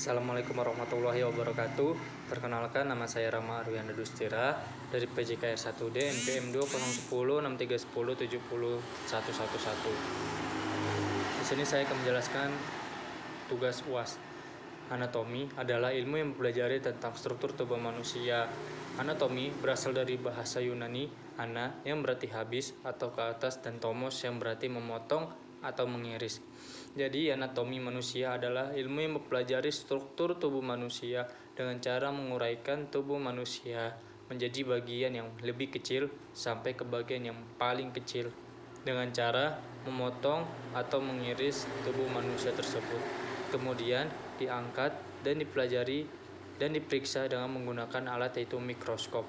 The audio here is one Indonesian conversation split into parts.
Assalamualaikum warahmatullahi wabarakatuh. Perkenalkan, nama saya Rama Arwianda Dustira dari PJKR 1D NPM 20106310701111. Di sini saya akan menjelaskan tugas UAS. Anatomi adalah ilmu yang mempelajari tentang struktur tubuh manusia. Anatomi berasal dari bahasa Yunani ana yang berarti habis atau ke atas dan tomos yang berarti memotong atau mengiris. Jadi anatomi manusia adalah ilmu yang mempelajari struktur tubuh manusia dengan cara menguraikan tubuh manusia menjadi bagian yang lebih kecil sampai ke bagian yang paling kecil dengan cara memotong atau mengiris tubuh manusia tersebut. Kemudian diangkat dan dipelajari dan diperiksa dengan menggunakan alat yaitu mikroskop.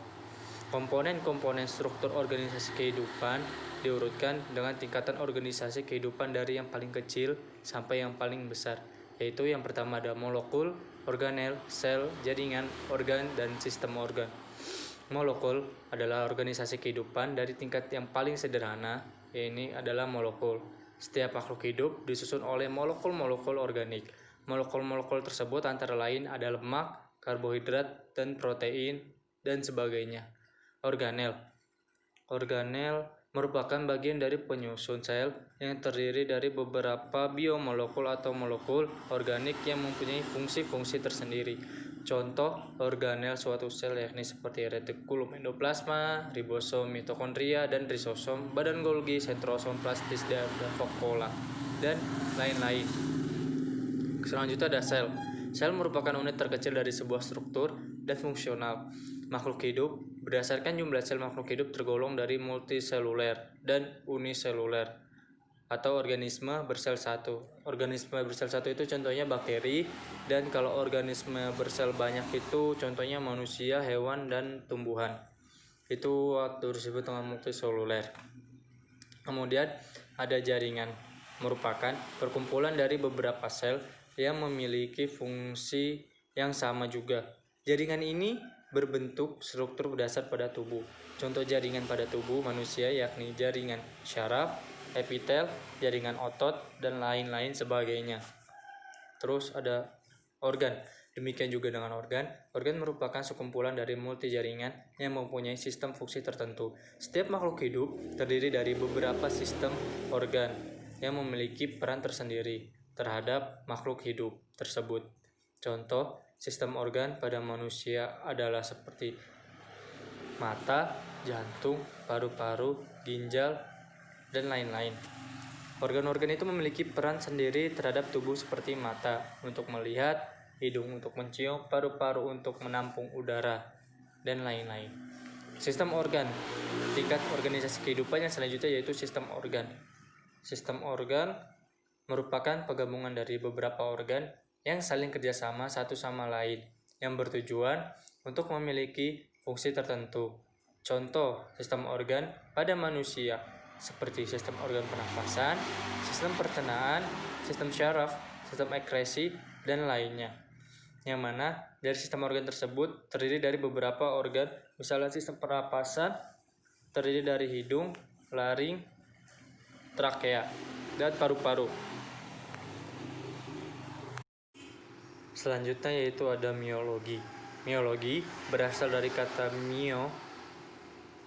Komponen-komponen struktur organisasi kehidupan diurutkan dengan tingkatan organisasi kehidupan dari yang paling kecil sampai yang paling besar, yaitu yang pertama ada molekul, organel, sel, jaringan, organ, dan sistem organ. Molekul adalah organisasi kehidupan dari tingkat yang paling sederhana, ini adalah molekul. Setiap makhluk hidup disusun oleh molekul-molekul organik. Molekul-molekul tersebut antara lain ada lemak, karbohidrat, dan protein, dan sebagainya. Organel merupakan bagian dari penyusun sel yang terdiri dari beberapa biomolekul atau molekul organik yang mempunyai fungsi-fungsi tersendiri. Contoh organel suatu sel yakni seperti retikulum endoplasma, ribosom, mitokondria, dan risosom, badan Golgi, sentrosom, plastis, dan vakuola, dan lain-lain. Selanjutnya ada sel. Sel merupakan unit terkecil dari sebuah struktur dan fungsional. Makhluk hidup berdasarkan jumlah sel makhluk hidup tergolong dari multiseluler dan uniseluler atau organisme bersel satu. Organisme bersel satu itu contohnya bakteri, dan kalau organisme bersel banyak itu contohnya manusia, hewan, dan tumbuhan. Itu waktu disebut dengan multiseluler. Kemudian ada jaringan, merupakan perkumpulan dari beberapa sel yang memiliki fungsi yang sama juga. Jaringan ini berbentuk struktur berdasar pada tubuh. Contoh jaringan pada tubuh manusia yakni jaringan syaraf, epitel, jaringan otot, dan lain-lain sebagainya. Terus ada organ. Demikian juga dengan organ. Organ merupakan sekumpulan dari multi jaringan yang mempunyai sistem fungsi tertentu. Setiap makhluk hidup terdiri dari beberapa sistem organ yang memiliki peran tersendiri terhadap makhluk hidup tersebut. Contoh sistem organ pada manusia adalah seperti mata, jantung, paru-paru, ginjal, dan lain-lain. Organ-organ itu memiliki peran sendiri terhadap tubuh seperti mata untuk melihat, hidung untuk mencium, paru-paru untuk menampung udara, dan lain-lain. Sistem organ, tingkat organisasi kehidupan yang selanjutnya yaitu sistem organ. Sistem organ merupakan penggabungan dari beberapa organ yang saling kerjasama satu sama lain, yang bertujuan untuk memiliki fungsi tertentu. Contoh sistem organ pada manusia seperti sistem organ pernafasan, sistem pencernaan, sistem syaraf, sistem ekskresi, dan lainnya. Yang mana dari sistem organ tersebut terdiri dari beberapa organ, misalnya sistem pernafasan terdiri dari hidung, laring, trakea, dan paru-paru. Selanjutnya yaitu ada miologi. Miologi berasal dari kata mio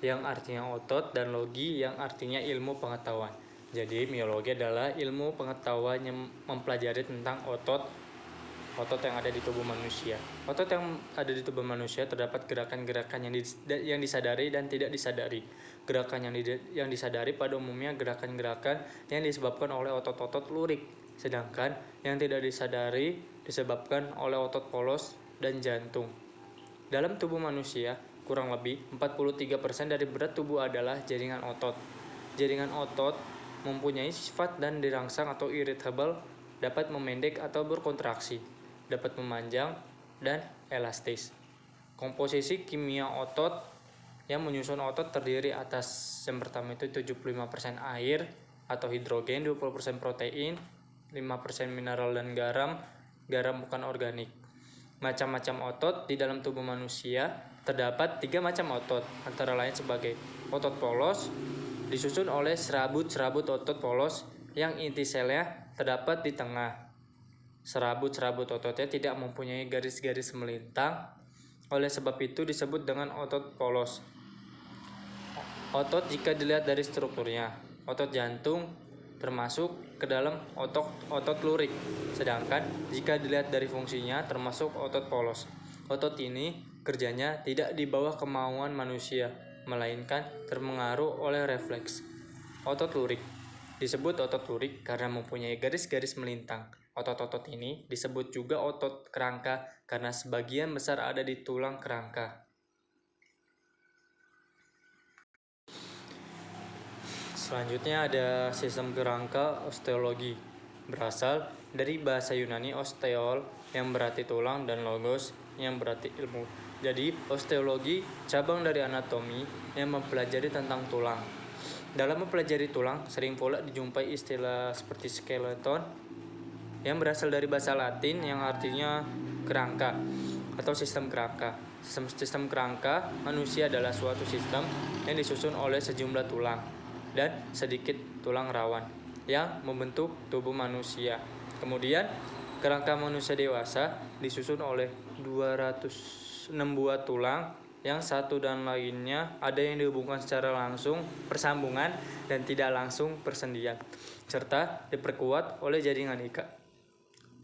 yang artinya otot dan logi yang artinya ilmu pengetahuan. Jadi miologi adalah ilmu pengetahuan yang mempelajari tentang otot yang ada di tubuh manusia. Otot yang ada di tubuh manusia terdapat gerakan-gerakan yang disadari dan tidak disadari. Gerakan yang disadari pada umumnya gerakan-gerakan yang disebabkan oleh otot-otot lurik, sedangkan yang tidak disadari disebabkan oleh otot polos dan jantung. Dalam tubuh manusia, kurang lebih 43% dari berat tubuh adalah jaringan otot. Jaringan otot mempunyai sifat dan dirangsang atau irritable, dapat memendek atau berkontraksi, dapat memanjang, dan elastis. Komposisi kimia otot yang menyusun otot terdiri atas yang pertama itu 75% air atau hidrogen, 20% protein, 5% mineral dan garam bukan organik. Macam-macam otot di dalam tubuh manusia terdapat 3 macam otot, antara lain sebagai otot polos, disusun oleh serabut-serabut otot polos yang inti selnya terdapat di tengah. Serabut-serabut ototnya tidak mempunyai garis-garis melintang, oleh sebab itu disebut dengan otot polos. Otot jika dilihat dari strukturnya, otot jantung termasuk ke dalam otot lurik, sedangkan jika dilihat dari fungsinya termasuk otot polos. Otot ini kerjanya tidak di bawah kemauan manusia, melainkan terpengaruh oleh refleks. Otot lurik disebut otot lurik karena mempunyai garis-garis melintang. Otot-otot ini disebut juga otot kerangka karena sebagian besar ada di tulang kerangka. Selanjutnya ada sistem kerangka osteologi. Berasal dari bahasa Yunani osteol yang berarti tulang dan logos yang berarti ilmu. Jadi osteologi cabang dari anatomi yang mempelajari tentang tulang. Dalam mempelajari tulang sering pula dijumpai istilah seperti skeleton yang berasal dari bahasa Latin yang artinya kerangka atau sistem kerangka. Sistem kerangka manusia adalah suatu sistem yang disusun oleh sejumlah tulang dan sedikit tulang rawan yang membentuk tubuh manusia. Kemudian kerangka manusia dewasa disusun oleh 206 buah tulang yang satu dan lainnya ada yang dihubungkan secara langsung persambungan dan tidak langsung persendian, serta diperkuat oleh jaringan ikat,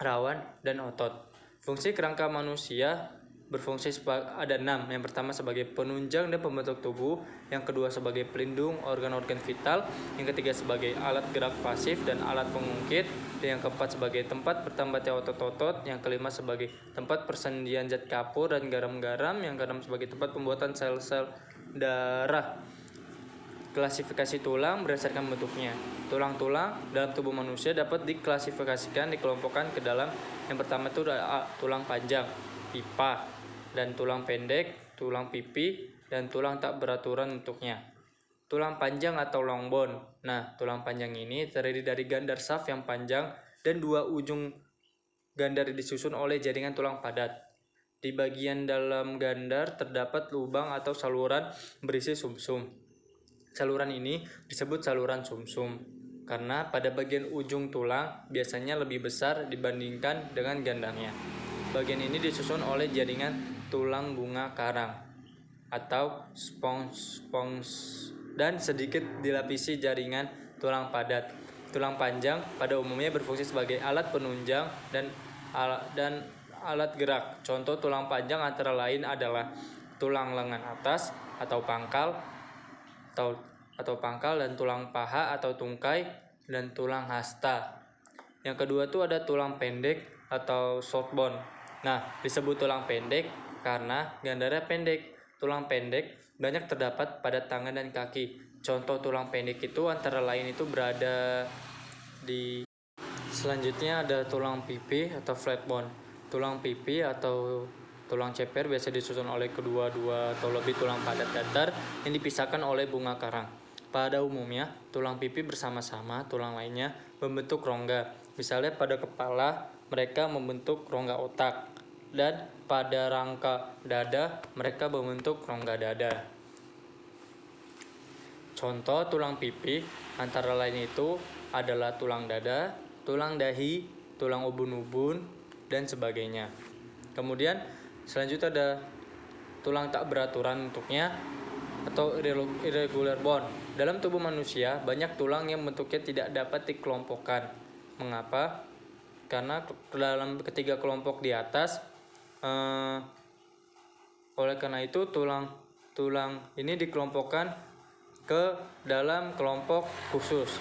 rawan, dan otot. Fungsi kerangka manusia berfungsi ada 6. Yang pertama sebagai penunjang dan pembentuk tubuh, yang kedua sebagai pelindung organ-organ vital, yang ketiga sebagai alat gerak pasif dan alat pengungkit, dan yang keempat sebagai tempat bertambahnya otot-otot, yang kelima sebagai tempat persendian zat kapur dan garam-garam, yang keenam sebagai tempat pembuatan sel-sel darah. Klasifikasi tulang berdasarkan bentuknya. Tulang-tulang dalam tubuh manusia dapat diklasifikasikan, dikelompokkan ke dalam yang pertama itu tulang panjang, pipa, dan tulang pendek, tulang pipi, dan tulang tak beraturan bentuknya. Tulang panjang atau long bone. Nah, tulang panjang ini terdiri dari gandar saf yang panjang dan dua ujung gandar disusun oleh jaringan tulang padat. Di bagian dalam gandar terdapat lubang atau saluran berisi sumsum. Saluran ini disebut saluran sumsum karena pada bagian ujung tulang biasanya lebih besar dibandingkan dengan gandarnya. Bagian ini disusun oleh jaringan tulang bunga karang atau spons dan sedikit dilapisi jaringan tulang padat. Tulang panjang pada umumnya berfungsi sebagai alat penunjang dan alat gerak. Contoh tulang panjang antara lain adalah tulang lengan atas atau pangkal dan tulang paha atau tungkai dan tulang hasta. Yang kedua tuh ada tulang pendek atau short bone. Nah, disebut tulang pendek karena gandarnya pendek. Tulang pendek banyak terdapat pada tangan dan kaki. Contoh tulang pendek itu antara lain itu berada di. Selanjutnya ada tulang pipi atau flat bone. Tulang pipi atau tulang ceper biasa disusun oleh kedua-dua atau lebih tulang padat datar yang dipisahkan oleh bunga karang. Pada umumnya, tulang pipi bersama-sama tulang lainnya membentuk rongga. Misalnya pada kepala, mereka membentuk rongga otak, dan pada rangka dada, mereka membentuk rongga dada. Contoh tulang pipi antara lain itu adalah tulang dada, tulang dahi, tulang ubun-ubun, dan sebagainya. Kemudian selanjutnya ada tulang tak beraturan bentuknya atau irregular bone. Dalam tubuh manusia, banyak tulang yang bentuknya tidak dapat dikelompokkan. Mengapa? Karena dalam ketiga kelompok di atas, oleh karena itu tulang ini dikelompokkan ke dalam kelompok khusus,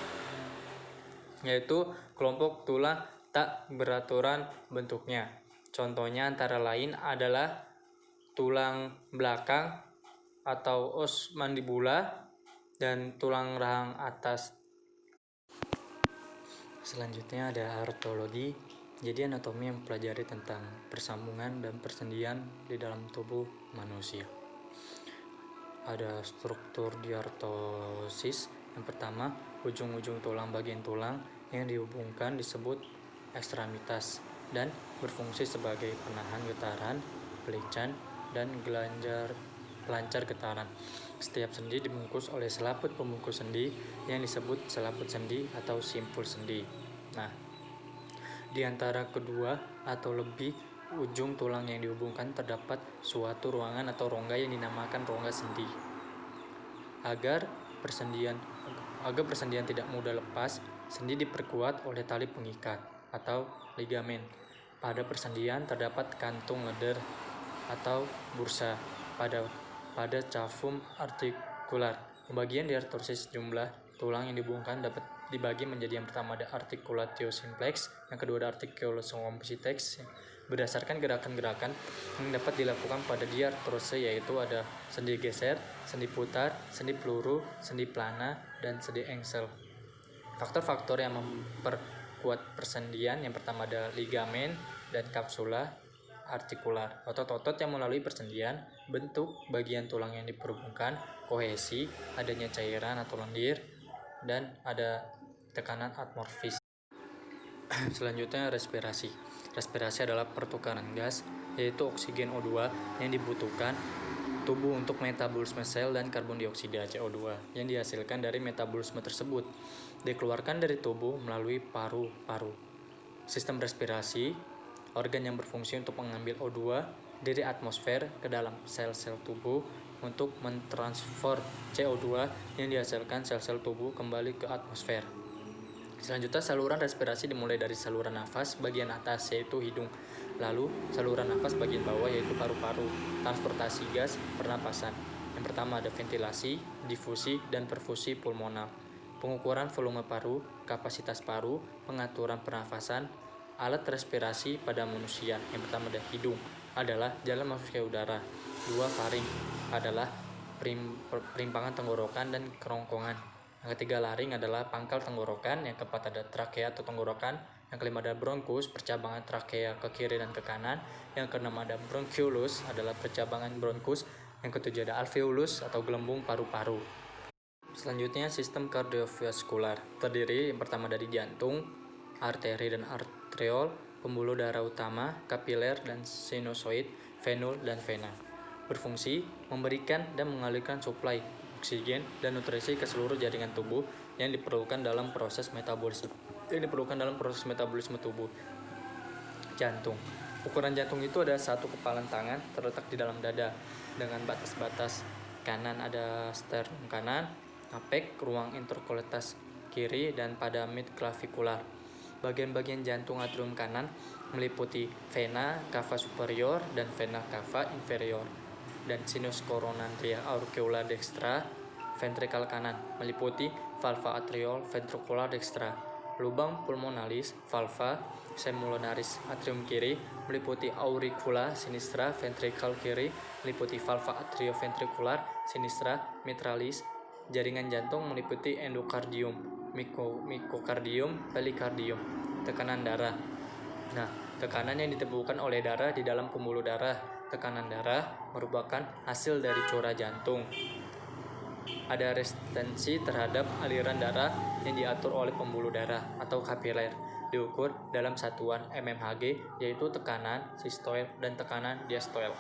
yaitu kelompok tulang tak beraturan bentuknya. Contohnya antara lain adalah tulang belakang atau os mandibula dan tulang rahang atas. Selanjutnya ada artologi. Jadi anatomi yang mempelajari tentang persambungan dan persendian di dalam tubuh manusia. Ada struktur diartosis. Yang pertama, ujung-ujung tulang bagian tulang yang dihubungkan disebut ekstremitas dan berfungsi sebagai penahan getaran, pelican, dan pelancar getaran. Setiap sendi dibungkus oleh selaput pembungkus sendi yang disebut selaput sendi atau simpul sendi. Nah, Di antara kedua atau lebih ujung tulang yang dihubungkan terdapat suatu ruangan atau rongga yang dinamakan rongga sendi. Agar persendian tidak mudah lepas, sendi diperkuat oleh tali pengikat atau ligamen. Pada persendian terdapat kantung leather atau bursa pada cavum artikular. Pembagian diartrosis jumlah tulang yang dihubungkan dapat dibagi menjadi yang pertama ada articulatio simplex, yang kedua ada articulatio compactex. Berdasarkan gerakan-gerakan yang dapat dilakukan pada diartrose, yaitu ada sendi geser, sendi putar, sendi peluru, sendi plana, dan sendi engsel. Faktor-faktor yang memperkuat persendian yang pertama ada ligamen dan kapsula artikular. Otot-otot yang melalui persendian, bentuk bagian tulang yang diperhubungkan, kohesi, adanya cairan atau lendir, dan ada tekanan atmosferis. Selanjutnya respirasi. Respirasi adalah pertukaran gas, yaitu oksigen O2 yang dibutuhkan tubuh untuk metabolisme sel dan karbon dioksida CO2 yang dihasilkan dari metabolisme tersebut dikeluarkan dari tubuh melalui paru-paru. Sistem respirasi, organ yang berfungsi untuk mengambil O2 dari atmosfer ke dalam sel-sel tubuh untuk mentransfer CO2 yang dihasilkan sel-sel tubuh kembali ke atmosfer. Selanjutnya, saluran respirasi dimulai dari saluran nafas bagian atas, yaitu hidung, lalu saluran nafas bagian bawah, yaitu paru-paru. Transportasi gas pernapasan. Yang pertama ada ventilasi, difusi, dan perfusi pulmonal. Pengukuran volume paru, kapasitas paru, pengaturan pernafasan. Alat respirasi pada manusia. Yang pertama ada hidung, adalah jalan masuknya udara. Dua, faring, adalah perimpangan tenggorokan dan kerongkongan. Yang ketiga, laring, adalah pangkal tenggorokan. Yang keempat ada trakea atau tenggorokan. Yang kelima ada bronkus, percabangan trakea ke kiri dan ke kanan. Yang keenam ada bronchiolus, adalah percabangan bronkus. Yang ketujuh ada alveolus atau gelembung paru-paru. Selanjutnya, sistem kardiovaskular terdiri yang pertama dari jantung, arteri dan arteriol, pembuluh darah utama, kapiler dan sinusoid, venul dan vena. Berfungsi memberikan dan mengalirkan suplai oksigen dan nutrisi ke seluruh jaringan tubuh yang diperlukan dalam proses metabolisme tubuh. Jantung. Ukuran jantung itu ada satu kepalan tangan terletak di dalam dada dengan batas-batas. Kanan ada sternum kanan, apek, ruang intercostal kiri, dan pada mid-clavikular. Bagian-bagian jantung atrium kanan meliputi vena cava superior dan vena cava inferior, dan sinus coronariae auricula dextra. Ventrikal kanan meliputi valva atrial ventricular dextra. Lubang pulmonalis valva pulmonaris atrium kiri meliputi auricula sinistra. Ventrikal kiri meliputi valva atrioventricular sinistra mitralis. Jaringan jantung meliputi endokardium, myokardium, perikardium. Tekanan darah. Tekanan yang ditimbulkan oleh darah di dalam pembuluh darah. Tekanan darah merupakan hasil dari curah jantung. Ada resistensi terhadap aliran darah yang diatur oleh pembuluh darah atau kapiler, diukur dalam satuan mmHg, yaitu tekanan sistoel dan tekanan diastole.